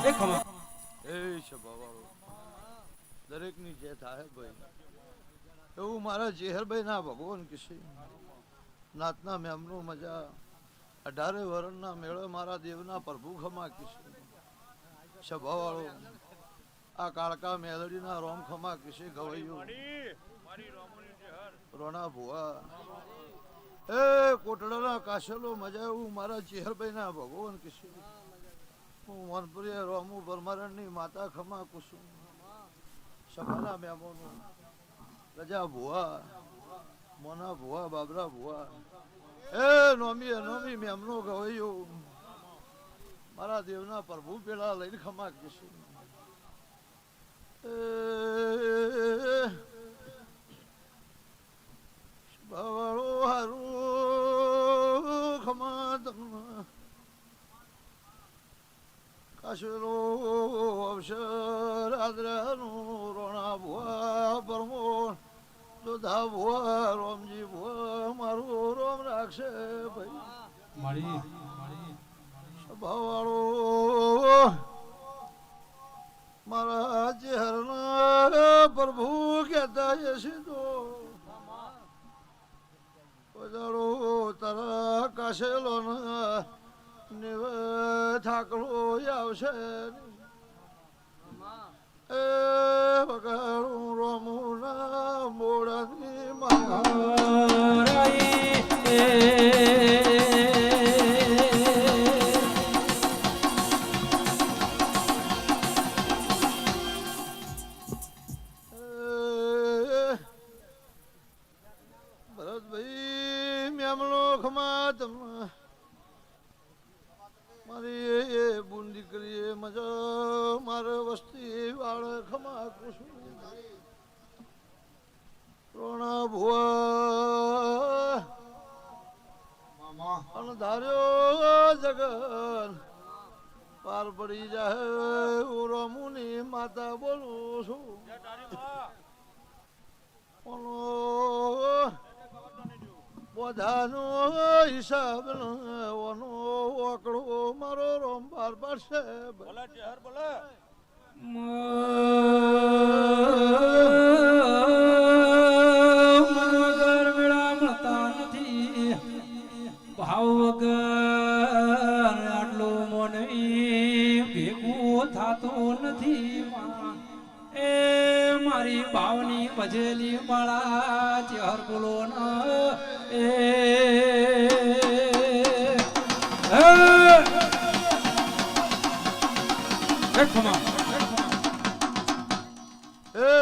એ ખમા એ સભાવાળો દરેકની જે થાય ભાઈ એવું મારા જેહરભાઈ ના ભગવાન કિશી નાતના મેમનું મજા 18 વરણના મેળે મારા દેવના પ્રભુ ખમા કિશી સભાવાળો આ કાળકા મેલડીના રોમ ખમા કિશી ગવૈયું રોણા ભુવા એ કોટડાના કાશેલો મજા એવું મારા જેહરભાઈ ના ભગવાન કિશી હું મનપુરી રોમુ પરમારણની માતા ખમા કુસુમ સભાના મેમોનું રજા ભુવા મોના ભુવા બાબરા ભુવા એ નોમી મેમનો ગવૈયો મારા દેવના પ્રભુ પેલા લઈને ખમા કિશી બાવાળો હારું ખમા તમને કાશેલો અવસર આદરાનું રોણા ભુવા પરમોણ જોધા ભુવા રોમજી ભુવા મારું રોમ રાખશે ભાઈ સ્વભાવવાળો મારા ચહેરના પ્રભુ કહેતા જશે તો પધારો તારા કાશેલો ને થાકડો આવશે એ વગાડું રોમુના મોડાની ભરતભાઈ મેમલો ખમા તમે મારી બુન દીકરીએ મજા મારે વસ્તી વાળ ખમા કુસુમ રોણા ભુવા અને ધાર્યો જગન પાર પડી જાય રોમુની માતા બોલું છું બધાનો હિસાબ ઓનો ઓકળો મારો રોમ પાર પાડશે વગર વેળા મળતા નથી ભાવ વગર આટલું મોનવી ભેગું થતું નથી એ મારી ભાવની ભજેલી બાળા ચહર બોલો ન એ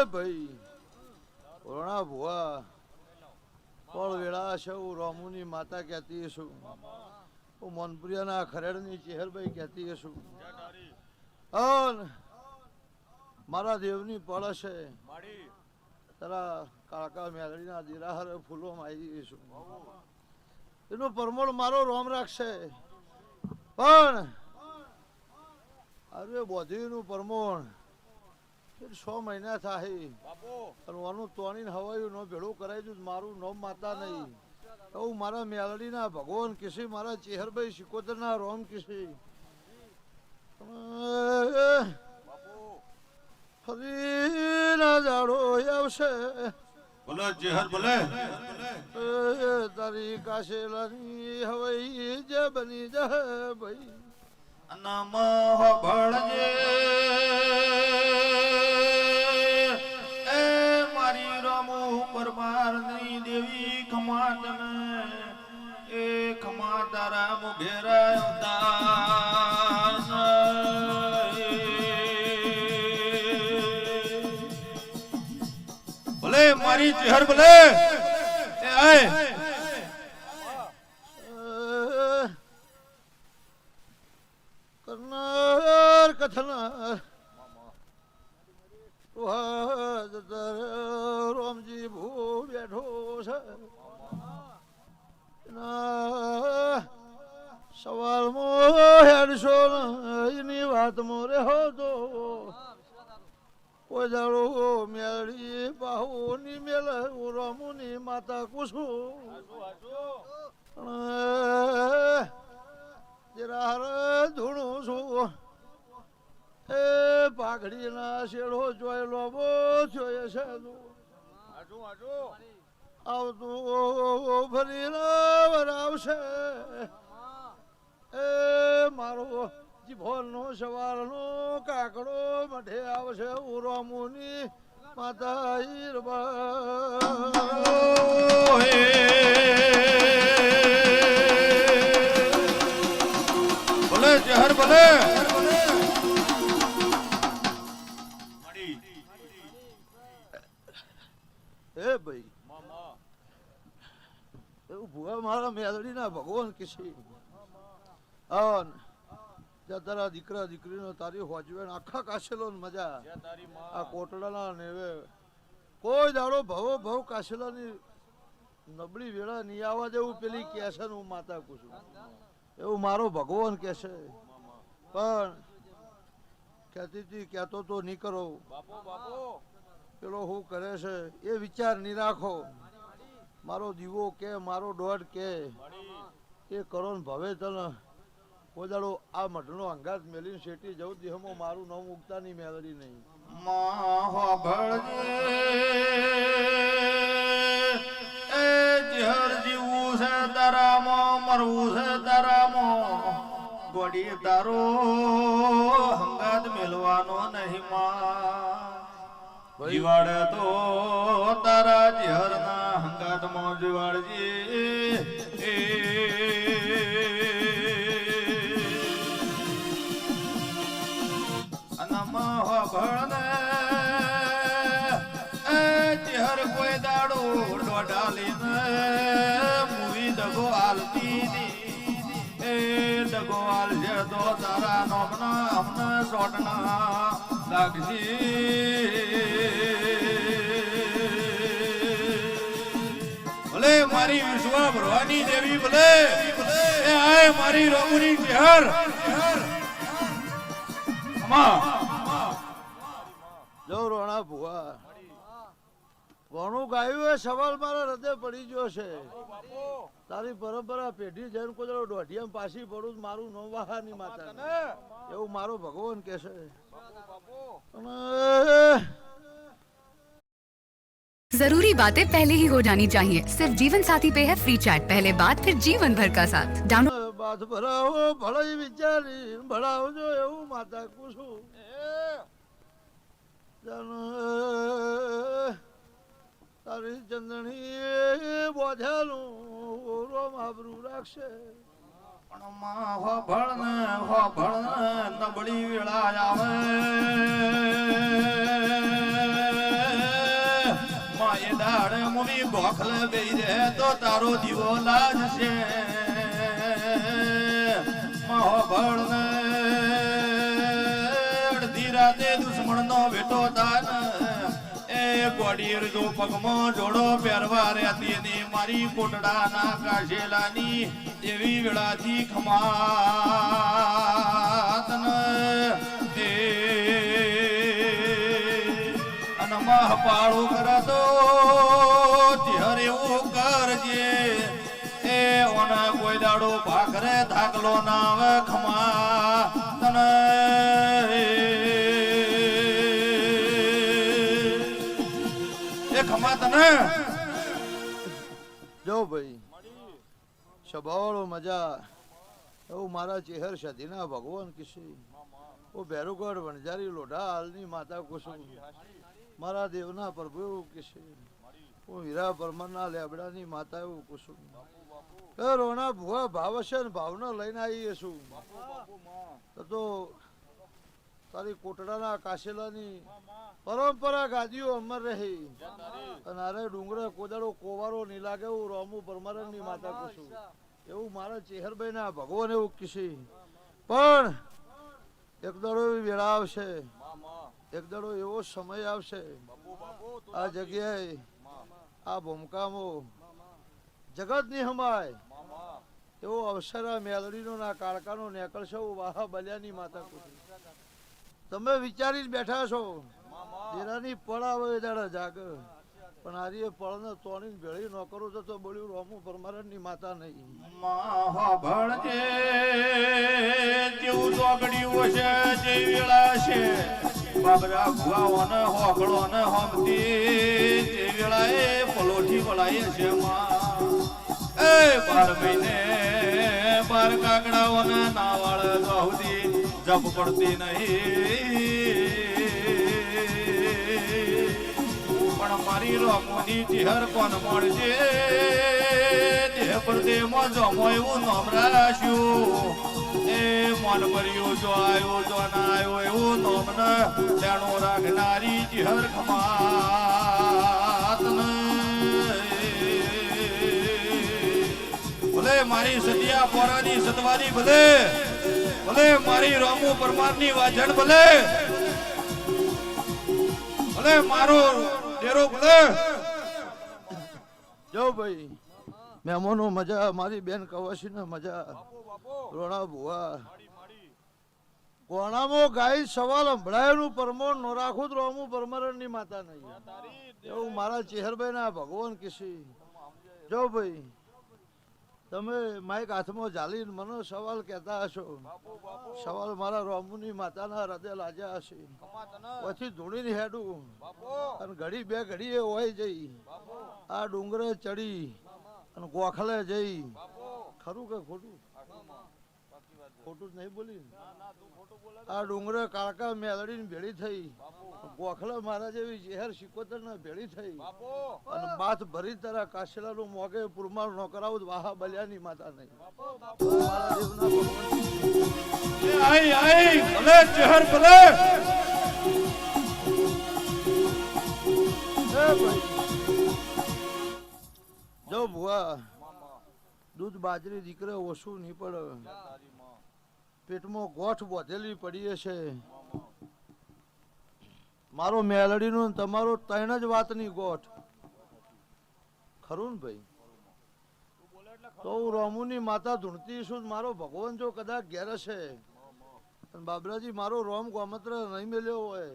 ભાઈ રોણા ભુવા ફળ વેળા છે હું રોમુની માતા કહેતી છું હું મોનપુરિયાના ખરેડની ચેહરભાઈ કહેતી છું મારા દેવની પળ છે તારા કાળકા મેલડીના દિરાહર ફૂલોમાં આવી છું એનો પરમોળ મારો રોમ રાખશે પણ અરે બોધીનું પરમોણ 6 મહિના થાય અને ઓનું તોણીને હવાયું નો ભેળું કરાવી દઉં મારું નોમ માતા નહીં હું મારા મેલડીના ભગવાન કિસી મારા ચેહરભાઈ સિકોતરના રોમ કિસી ફરી ના જાડો આવશે બોલે જેહર બોલે તારી કાશેલાની હવાઈ જે બની જાય ભાઈ નામ ભળજે એ મારી રમુ પરમારની દેવી ખમા તને એ ખમા તારા મુઘેરા ભલે મારી ચહેર ભલે એ આય કરનાર કથનાર રોમજી ભૂ બેઠો છે સવાલમાં હેડશો એની વાતમાં રહ્યો તો કોઈ દાડો મેળી બાહુની મેળ રોમુની માતા કુસુમ જરા ધૂણું છું પાઘડીના શેડો જોયેલો બો જોયે છે આવતું ફરીને વરાવશે એ મારો જીભોનો સવારનો કાકડો મઢે આવશે ઉરોમુની માતા ભલે જહર ભલે હે ભાઈ એવું ભુવા મારા મેલડીના ભગવાન કિસી અન તારા દીકરા દીકરીનો તારી હોજવે આખા કાશેલો મજા આ કોટડાના નેવે કોઈ દાડો ભવો ભવ કાશેલાની નબળી વેળા નહીં આવવા જેવું પેલી કહેશે ને હું માતા કુછું એવું મારો ભગવાન કહેશે પણ કહેતી હતી કહેતો તો નહીં કરો પેલો હું કરે છે એ વિચાર નહીં રાખો મારો દીવો કે મારો દોઢ કે એ કરો ને ભવે તને કોઈ દાડો આ મઢનો અંગાત મેલીને શેટી જવું દેહમાં મારું નામ ઉગતાની મેળવી નહીં એ જહર જીવું છે તારામાં મરવું છે તારામાં ગોડી તારો હંગાત મેલવાનો નહીં માં જીવાડે તો તારા જહરના હંગાતમાં જીવાડજી હર કોઈ દાડો ડોડાલીને મૂવી દગો આલતી એ દગો આલજે તો તારા નોમના અમને સોટના લાગજી ભલે મારી વિશ્વા ભરવાની દેવી ભલે એ આય મારી રોમુની જહર જો રોણા ભુવા ઘણું ગાયું એ સવાલ મારા હૃદય પડી ગયો છે તારી પરંપરા પેઢી જઈને કોઈ દોઢિયામ પાછી પડું મારું નો વાહાની માતા એવું મારો ભગવાન કે છે जरूरी बातें पहले ही हो जानी चाहिए। सिर्फ जीवन साथी पे है फ्री चैट, पहले बात फिर जीवन भर का साथ। डाउनलोड બાદ ભરાવો ભળાઈ વિચારી ભળાવજો એવું માતા કુછું તારી ચંદણી બોધેલું રોમ આબરૂ રાખશે નબળી વેળા આવે માએ દાડે મુવી ગોખલે બેઈ રે તો તારો દીવો લાજશે મહોબળને અડધી રાતે દુશ્મનનો બેટો તાન એ ગોડીર જો પગમાં જોડો પહેરવા રહેતી ને મારી કોટડાના કાશેલાની દેવી વેળાથી ખમાતન એ અનમા પાળું કરતો તિહર એવું કરજે એ ઓના કોઈ દાડો ભાખરે થાકલો ના આવે ખમા તને એ ખમા તને જો ભાઈ સભાવાળો મજા એવું મારા ચેહર સધીના ભગવાન કિશી ઓ ભેરુગઢ વણજારી લોઢા હાલની માતા કુસુમ મારા દેવના પ્રભુ એવું કિશી હું હીરા પરમારના લેબડાની માતા એવું કુસુમ રોણા ભુવા ભાવ છે ને ભાવના લઈને આવીએ છું તો તારી કોટડાના કાશેલાની પરંપરા ગાદીઓ અમર રહી અને અરે ડુંગરે કોદાડો કોવારો નહીં લાગે એવું રોમુ પરમારની માતા કુસુમ એવું મારા ચેહરભાઈ ના ભગવાન એવું કિશી પણ એક દાડો એવી વેળા આવશે એક દાડો એવો સમય આવશે આ જગ્યાએ આ ભૂમકામો જગત ની હમાય એવો અવસર આ મેલડીનો ના કાળકાનો નેકળશે વાહા બલ્યાની માતા કુસુમ તમે વિચારી બેઠા છો દેરાની પળ આવે દાડા જાગ પણ આરી પળને તોડીને ભેળી ન કરું તો બોલ્યું રોમુ પરમારની માતા નહીં ભણજે જેવું દોગડ્યું છે જે વેળા છે બાબરા ભુવાઓને હોકળોને હોમતી તે વેળાએ પલોઠી વળાય છે માં એ 12 મહિને 12 કાકડાઓને નાવાળ દોહદી જપ પડતી નહીં પણ મારી રોમોની ચહેર કોણ મળશે દેહ પર દેહમાં જમો એવું નામ રાખ્યું એ મન ભર્યું જો આવ્યો જો ના આવ્યો એવું નામ ને તેનો રાખનારી ચહેર ખમાત ભલે મારી સદિયા પોરાની સતવારી ભલે ભલે મારી રામુ પરમારની વાજણ ભલે ભલે મારો ડેરો ભલે જો ભાઈ મહેમાનો મજા મારી બેન કવાસી ને મજા રોણા ભુવા કોણામાં ગાય સવાલ સંભળાયેલું પરમોણ નો રાખું તો રોમું પરમરણ ની માતા નહીં એવું મારા ચેહરભાઈ ના ભગવાન કિસી જો ભાઈ તમે માઇક હાથમાં ઝાલીને મને સવાલ કહેતા હશો સવાલ મારા રોમુની માતાના હૃદય લાજ્યા હશે પછી ધૂણીને હેડું અને ઘડી બે ઘડીએ હોય જઈ આ ડુંગરે ચડી અને ગોખલે જઈ ખરું કે ખોટું ખોટું જ નહીં બોલી આ ડુંગરે કાળકા મેલડીને ભેળી થઈ ગોખલે મારા જેવી જહેર શિકોતર ને ભેળી થઈ અને બાથ ભરી તારા કાશેલાનું મોગે પુરમાળ ન કરાવું વાહા બલ્યાની માતા નહીં મારા દેવના ભગવાન આઈ આઈ ભલે ચહેર ભલે જો ભુવા દૂધ બાજરી દીકરે ઓછું નહીં પડે પેટમાં ગોઠ બોધેલી પડી છે મારો મેલડીનું તમારો ત્રણ જ વાતની ગોઠ ખરું ને ભાઈ તો હું રોમુની માતા ધૂણતી છું મારો ભગવાન જો કદાચ ઘેર છે બાબરાજી મારો રોમ ગોમત્ર નહીં મેલ્યો હોય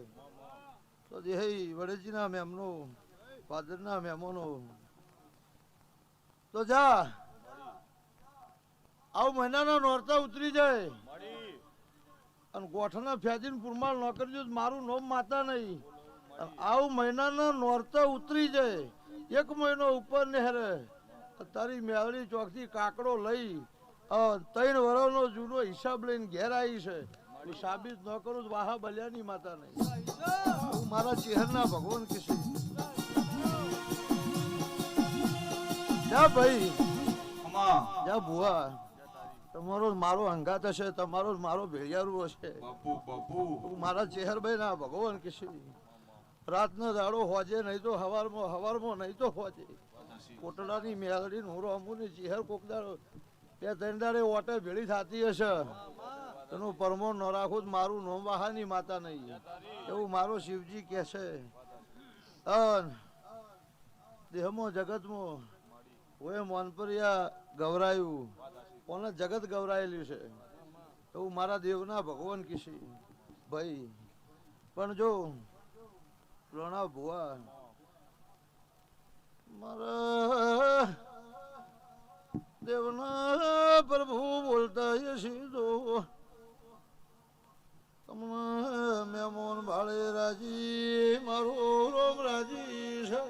તો દેહ વડેજીના મેમનો ફાધરના મહેમાનો તો જા આવ મહિનાના નોરતા ઉતરી જાય અને ગોઠના ફેજીને પુરમાળ ન કરજો મારું નોમ માતા નહીં આવ મહિનાના નોરતા ઉતરી જાય 1 મહિનો ઉપર નેહરે તારી મેળડી ચોકથી કાકડો લઈ 3 વર્ષનો જૂનો હિસાબ લઈને ઘેર આવી છે હું સાબિત ન કરું વાહા બલ્યાની માતા નહીં હું મારા ચહેરના ભગવાન કિસી જા ભાઈ જા ભુવા તમારો મારો અંગાત હશે તમારો મારો ભેળિયારું હશે હું મારા ચહેરભાઈ ના ભગવાન કિસી રાતનો દાડો હોજે નહીં તો હવારમાં નહીં તો હોજે કોટડાની મેલડી હું રોમુની ચહેર કોક દાડો 2-3 દાડે ઓટે ભેળી થતી હશે એનું પરમોણ ન રાખું મારું નોમ વાહાની માતા નહીં એવું મારો શિવજી કહે છે દેહમાં જગતમાં ઓએ મોનપરિયા ગવરાયું કોને જગત ગવરાયેલું છે એવું મારા દેવના ભગવાન કિસી ભાઈ પણ જો રોણા ભુવા મારા દેવના પ્રભુ બોલતા એ સીધો તમને મેમોન ભાળે રાજી મારો રોમ રાજી છે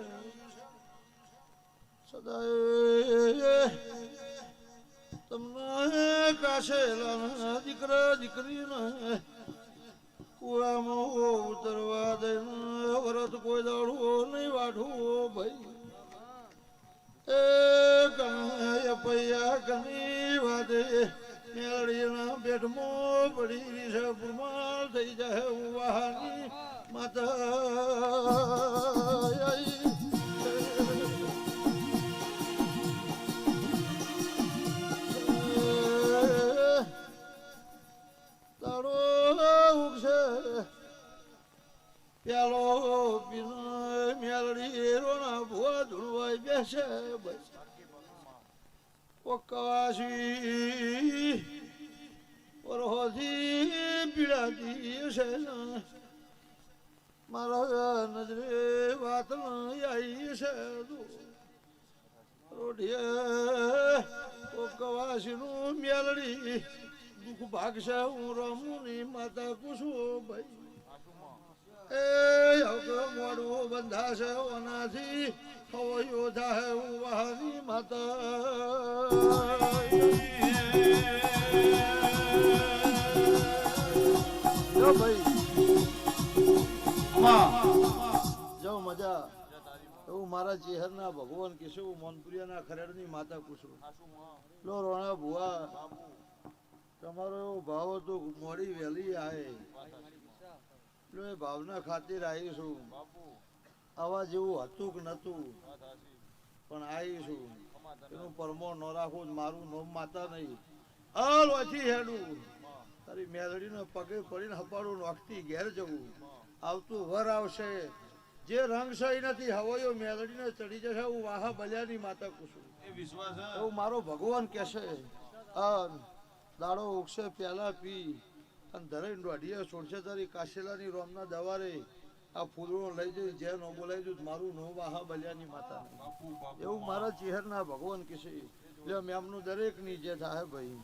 સદાય તમને કાશેલા દીકરા દીકરીને કુવામાં ઉતરવા દઈને વરત કોઈ દાડો નહીં વાઢવું ભાઈ એ કનૈયા પૈયા કની વાદે મેળીના બેઠમાં પડી છે પુરમાળ થઈ જાય વાહની માતા પેલો મેલડી રોના ભુવા ધૂળવાઈ બેસે કવાસી પરહોથી પીડાતી છે મારા નજરે વાત આવી છે રોઢિયે કવાસી નું મેલડી દુઃખ ભાગશે હું રમું ની માતા કુશું ભાઈ એ હવે મોડું બંધાશે ઓનાથી ખવયો થાય હું વાહની માતા જો ભાઈ જો મજા એવું મારા ચેહરના ભગવાન કેશવ મોનપુરિયાના ખરેડની માતા કુશું લો રોણા ભુવા તમારો એવો ભાવ હતો મોડી વહેલી આવે લો એ ભાવના ખાतिर આવીશું આવા જેવું હતું કે નતું પણ આવીશું એનું પરમો ન રાખવું મારું નોમ માતા નહીં હાલ ઓછી હેડું તારી મેલડીને પગે પડીને હપાડું નોખતી ઘેર જવું આવતું વર આવશે જે રંગ સહી નથી હવાયો મેલડીને ચડી જશે હું વાહા બલ્યાની માતા કુશું એ વિશ્વાસ હે. એવું મારો ભગવાન કહેશે દાડો ઉગશે પેલા પી અને ધરાઈને દોઢીએ છોડશે તારી કાશેલાની રોમના દવારે આ ફૂલડો લઈ જઈ જે નો બોલાઈ દઉં મારું નો વાહા બલ્યાની માતા એવું મારા ચહેરના ભગવાન કહેશે એટલે મેમનું દરેક ની જે થાય ભાઈ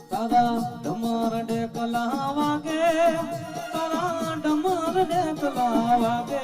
તારા ડમર ડેકલા વાગે તારા ડમર ડેકલા વાગે